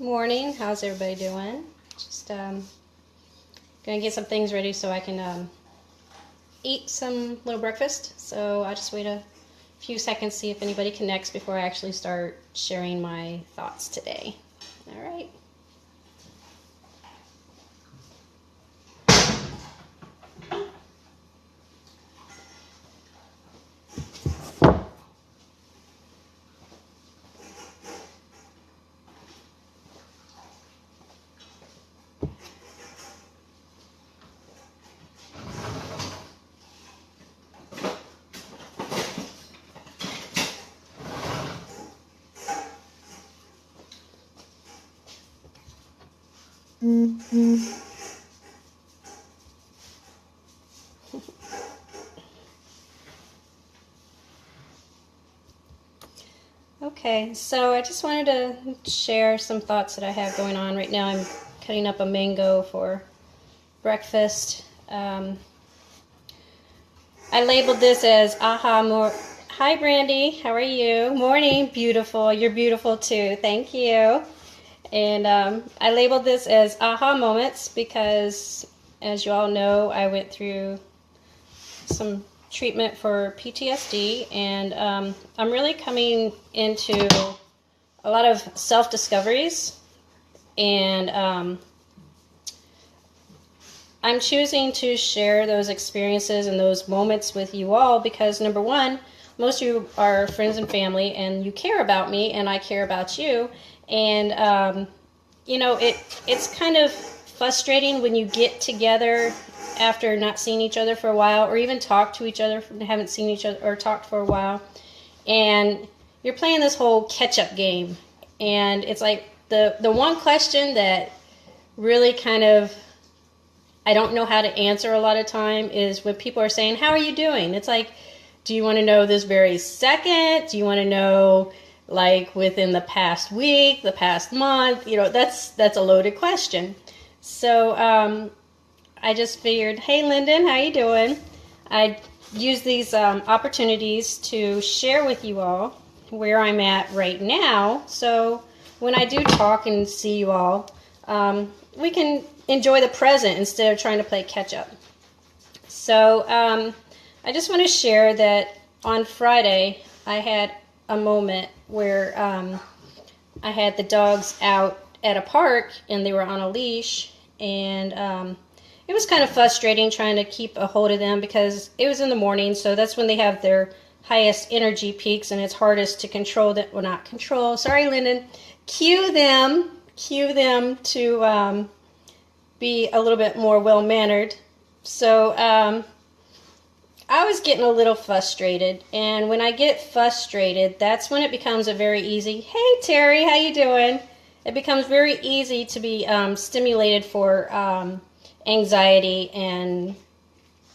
Morning. How's everybody doing? Just gonna get some things ready so I can eat some little breakfast. So I'll just wait a few seconds, see if anybody connects before I actually start sharing my thoughts today. All right. Okay, so I just wanted to share some thoughts that I have going on right now. I'm cutting up a mango for breakfast. I labeled this as aha more. Hi Brandy, how are you? Morning, beautiful. You're beautiful too. Thank you. And I labeled this as aha moments because, as you all know, I went through some treatment for PTSD, and I'm really coming into a lot of self-discoveries, and I'm choosing to share those experiences and those moments with you all because, number one, most of you are friends and family, and you care about me, and I care about you. And, it's kind of frustrating when you get together after not seeing each other for a while, or even talk to each other, haven't seen each other or talked for a while, and you're playing this whole catch-up game. And it's like the one question that really kind of I don't know how to answer a lot of time is when people are saying, how are you doing? It's like, do you want to know this very second? Do you want to know like within the past week, the past month? That's a loaded question. So I just figured, hey Lyndon, how you doing? I use these opportunities to share with you all where I'm at right now. So when I do talk and see you all, we can enjoy the present instead of trying to play catch up. So I just want to share that on Friday I had a moment where I had the dogs out at a park and they were on a leash, and it was kind of frustrating trying to keep a hold of them because it was in the morning, so that's when they have their highest energy peaks and it's hardest to control them. Well, not control, sorry Lyndon, cue them to be a little bit more well-mannered. So I was getting a little frustrated, and when I get frustrated, that's when it becomes a very easy, hey Terry, how you doing? It becomes very easy to be stimulated for anxiety and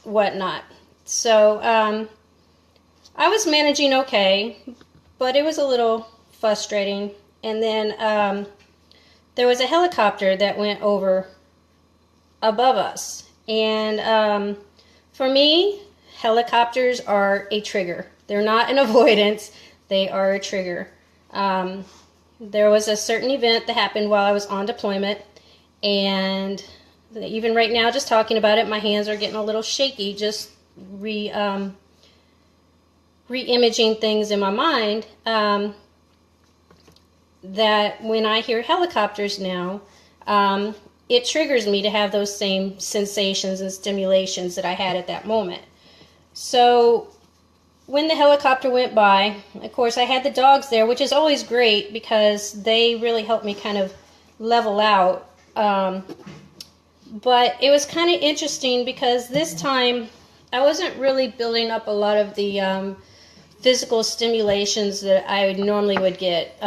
whatnot. So I was managing okay, but it was a little frustrating. And then there was a helicopter that went over above us. And for me, helicopters are a trigger. They're not an avoidance. They are a trigger. There was a certain event that happened while I was on deployment, and even right now, just talking about it, my hands are getting a little shaky, just re-imaging things in my mind, that when I hear helicopters now, it triggers me to have those same sensations and stimulations that I had at that moment. So when the helicopter went by, of course, I had the dogs there, which is always great because they really help me kind of level out. But it was kind of interesting because this time I wasn't really building up a lot of the physical stimulations that I normally would get.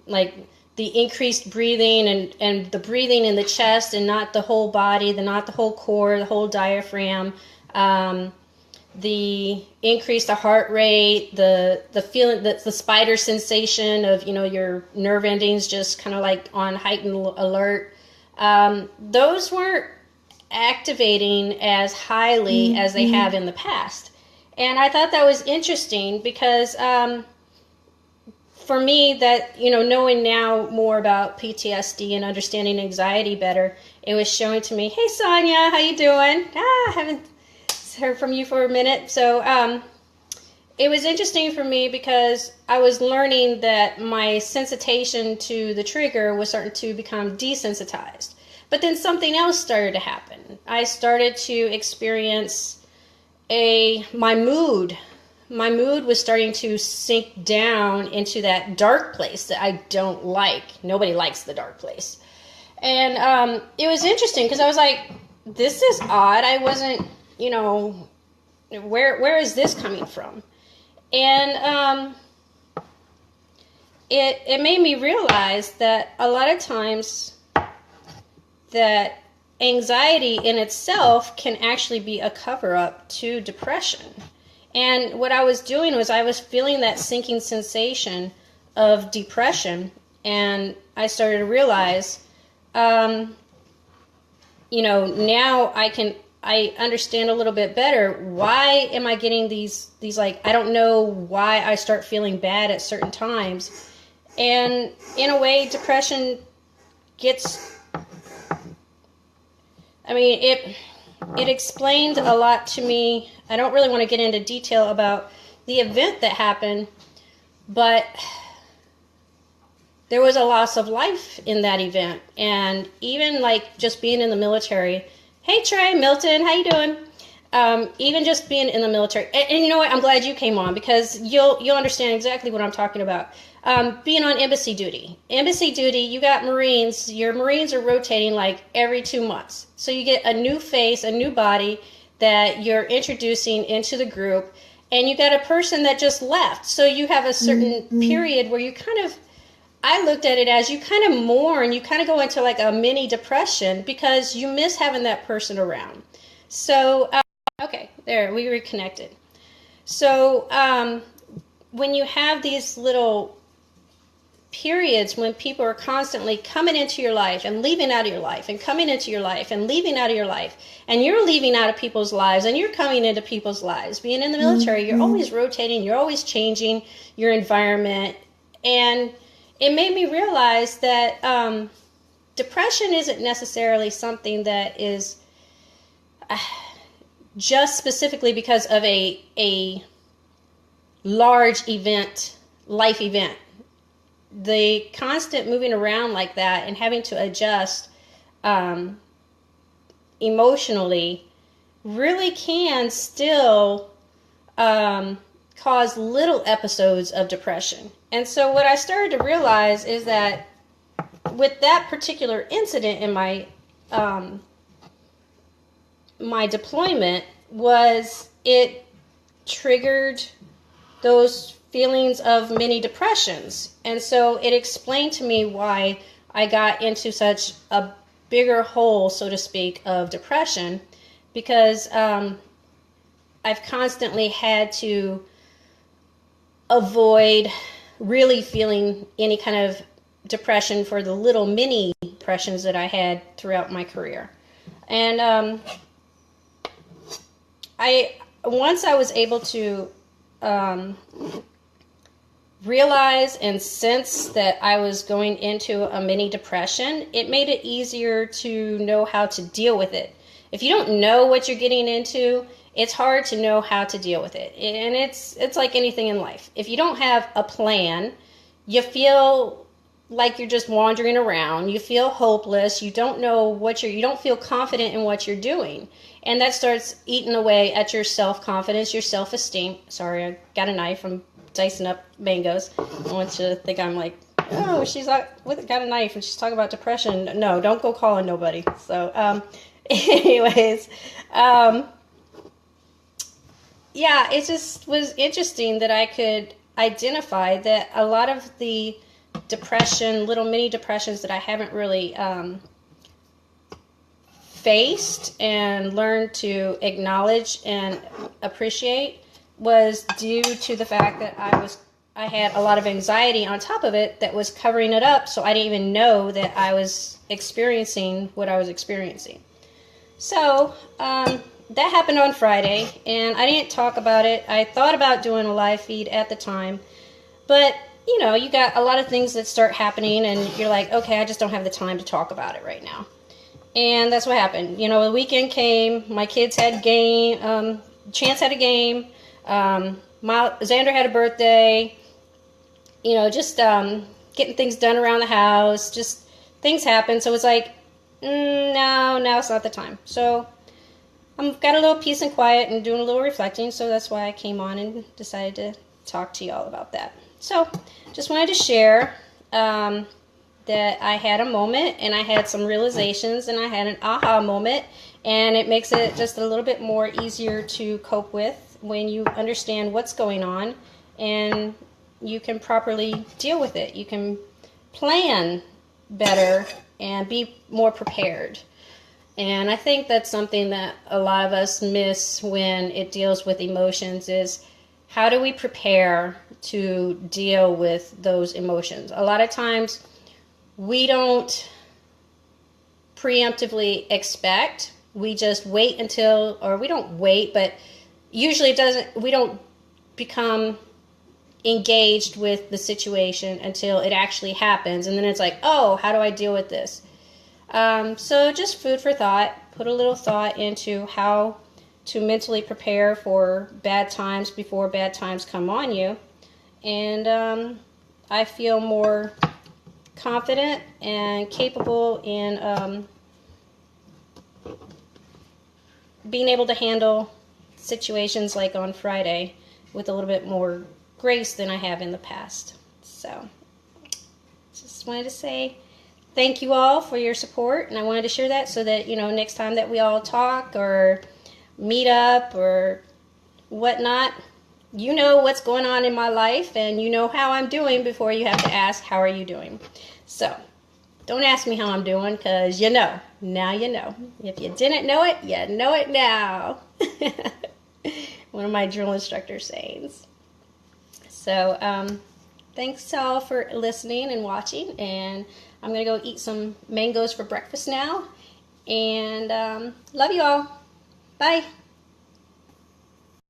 Like the increased breathing and the breathing in the chest and not the whole body, not the whole core, the whole diaphragm, the increased heart rate, the feeling, the spider sensation of, your nerve endings just kind of like on heightened alert. Those weren't activating as highly as they have in the past. And I thought that was interesting because for me, that, knowing now more about PTSD and understanding anxiety better, it was showing to me, hey Sonia, how you doing? I haven't heard from you for a minute. So it was interesting for me because I was learning that my sensitization to the trigger was starting to become desensitized. But then something else started to happen. I started to experience my mood. My mood was starting to sink down into that dark place that I don't like. Nobody likes the dark place. And it was interesting because I was like, this is odd. I wasn't, where is this coming from? And it made me realize that a lot of times that anxiety in itself can actually be a cover-up to depression. And what I was doing was I was feeling that sinking sensation of depression, and I started to realize, now I understand a little bit better, why am I getting these like, I don't know why I start feeling bad at certain times. And in a way, depression it explained a lot to me. I don't really want to get into detail about the event that happened, but there was a loss of life in that event. And even like just being in the military, hey Trey, Milton, how you doing? Even just being in the military, and you know what, I'm glad you came on because you'll understand exactly what I'm talking about. Being on embassy duty, you got Marines. Your Marines are rotating like every 2 months. So you get a new face, a new body that you're introducing into the group, and you got a person that just left. So you have a certain period where you I looked at it as you kind of mourn, you kind of go into like a mini depression because you miss having that person around. So, okay, there, we reconnected. So when you have these little periods when people are constantly coming into your life and leaving out of your life and coming into your life and leaving out of your life, and you're leaving out of people's lives and you're coming into people's lives. Being in the military, you're always rotating, you're always changing your environment. And it made me realize that depression isn't necessarily something that is just specifically because of a large event, life event. The constant moving around like that and having to adjust emotionally really can still cause little episodes of depression. And so what I started to realize is that with that particular incident in my my deployment, was it triggered those feelings of many depressions. And so it explained to me why I got into such a bigger hole, so to speak, of depression, because I've constantly had to avoid really feeling any kind of depression for the little mini depressions that I had throughout my career. And once I was able to realize and sense that I was going into a mini depression, it made it easier to know how to deal with it. If you don't know what you're getting into, it's hard to know how to deal with it. And it's like anything in life. If you don't have a plan, you feel like you're just wandering around. You feel hopeless. You don't know you don't feel confident in what you're doing. And that starts eating away at your self-confidence, your self-esteem. Sorry, I got a knife. I'm dicing up mangoes. I want you to think I'm like, oh, she's got a knife and she's talking about depression. No, don't go calling nobody. So, anyways, yeah, it just was interesting that I could identify that a lot of the depression, little mini depressions that I haven't really faced and learned to acknowledge and appreciate was due to the fact that I had a lot of anxiety on top of it that was covering it up, so I didn't even know that I was experiencing what I was experiencing. So that happened on Friday, and I didn't talk about it. I thought about doing a live feed at the time, but you know, you got a lot of things that start happening, and you're like, okay, I just don't have the time to talk about it right now. And that's what happened. You know, the weekend came, my kids had game, Chance had a game, Xander had a birthday, you know, just getting things done around the house, just things happen. So it's like, no, now it's not the time. So I've got a little peace and quiet and doing a little reflecting, so that's why I came on and decided to talk to y'all about that. So just wanted to share that I had a moment, and I had some realizations, and I had an aha moment, and it makes it just a little bit more easier to cope with when you understand what's going on, and you can properly deal with it. You can plan better and be more prepared. And I think that's something that a lot of us miss when it deals with emotions, is how do we prepare to deal with those emotions? A lot of times we don't preemptively expect. We just wait until, or we don't wait, but usually we don't become engaged with the situation until it actually happens. And then it's like, oh, how do I deal with this? So just food for thought. Put a little thought into how to mentally prepare for bad times before bad times come on you. And I feel more confident and capable in being able to handle situations like on Friday with a little bit more grace than I have in the past. So just wanted to say thank you all for your support, and I wanted to share that so that, you know, next time that we all talk or meet up or whatnot, you know what's going on in my life, and you know how I'm doing before you have to ask, how are you doing? So don't ask me how I'm doing, because you know. Now you know. If you didn't know it, you know it now. One of my drill instructor sayings. So thanks all for listening and watching, and I'm going to go eat some mangoes for breakfast now. And love you all. Bye.